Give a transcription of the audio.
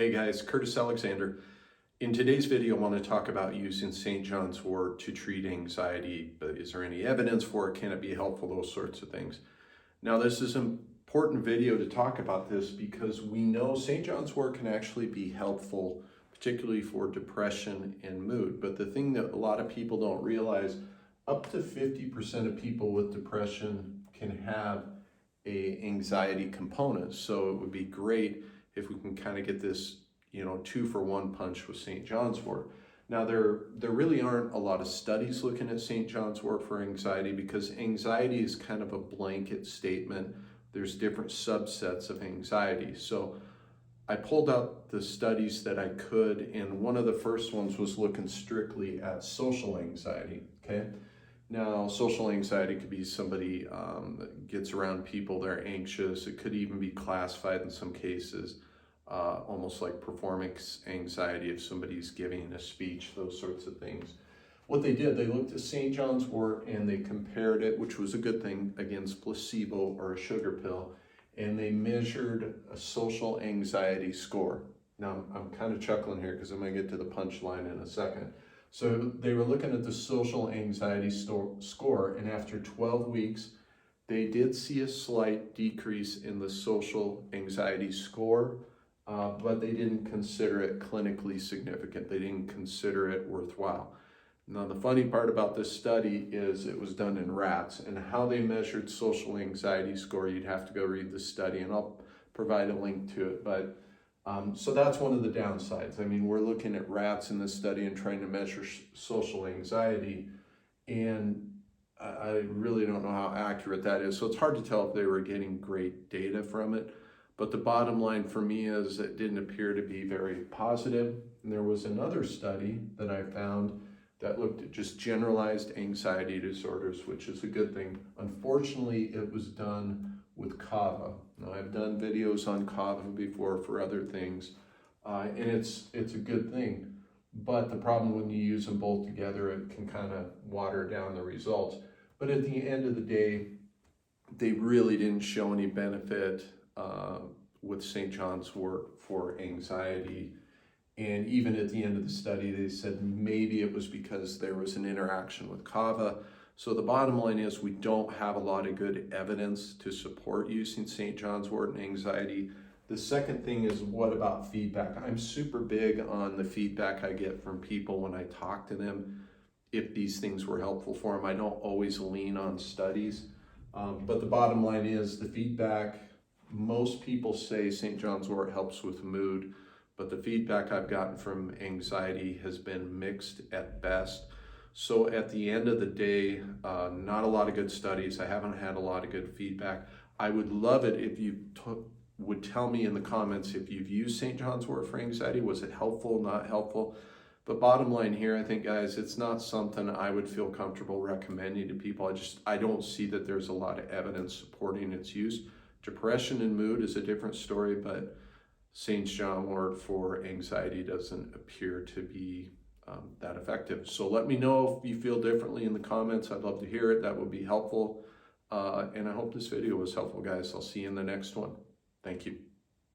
Hey guys, Curtis Alexander. In today's video, I want to talk about using St. John's wort to treat anxiety. But is there any evidence for it? Can it be helpful? Those sorts of things. Now, this is an important video to talk about this because we know St. John's wort can actually be helpful, particularly for depression and mood. But the thing that a lot of people don't realize, up to 50% of people with depression can have a anxiety component. So it would be great if we can kind of get this, 2-for-1 punch with St. John's wort. Now, there really aren't a lot of studies looking at St. John's wort for anxiety because anxiety is kind of a blanket statement. There's different subsets of anxiety. So I pulled out the studies that I could, and one of the first ones was looking strictly at social anxiety, okay? Now, social anxiety could be somebody that gets around people, they're anxious. It could even be classified in some cases, almost like performance anxiety if somebody's giving a speech, those sorts of things. What they did, they looked at St. John's wort and they compared it, which was a good thing, against placebo or a sugar pill, and they measured a social anxiety score. Now, I'm kind of chuckling here because I'm going to get to the punchline in a second. So they were looking at the social anxiety score, and after 12 weeks, they did see a slight decrease in the social anxiety score, but they didn't consider it clinically significant. They didn't consider it worthwhile. Now, the funny part about this study is it was done in rats, and how they measured social anxiety score, you'd have to go read the study, and I'll provide a link to it. But so that's one of the downsides. I mean, we're looking at rats in this study and trying to measure social anxiety, and I really don't know how accurate that is. So it's hard to tell if they were getting great data from it. But the bottom line for me is it didn't appear to be very positive. And there was another study that I found that looked at just generalized anxiety disorders, which is a good thing. Unfortunately, it was done with kava. Now, I've done videos on kava before for other things, and it's a good thing. But the problem when you use them both together, it can kind of water down the results. But at the end of the day, they really didn't show any benefit with St. John's wort for anxiety. And even at the end of the study, they said maybe it was because there was an interaction with kava. So the bottom line is we don't have a lot of good evidence to support using St. John's wort in anxiety. The second thing is, what about feedback? I'm super big on the feedback I get from people when I talk to them. If these things were helpful for them, I don't always lean on studies. But the bottom line is the feedback, most people say St. John's wort helps with mood, but the feedback I've gotten from anxiety has been mixed at best. So at the end of the day, not a lot of good studies. I haven't had a lot of good feedback. I would love it if you would tell me in the comments if you've used St. John's wort for anxiety. Was it helpful, not helpful? But bottom line here, I think, guys, it's not something I would feel comfortable recommending to people. I don't see that there's a lot of evidence supporting its use. Depression and mood is a different story, but St. John's wort for anxiety doesn't appear to be that effective. So let me know if you feel differently in the comments. I'd love to hear it. That would be helpful. And I hope this video was helpful, guys. I'll see you in the next one. Thank you.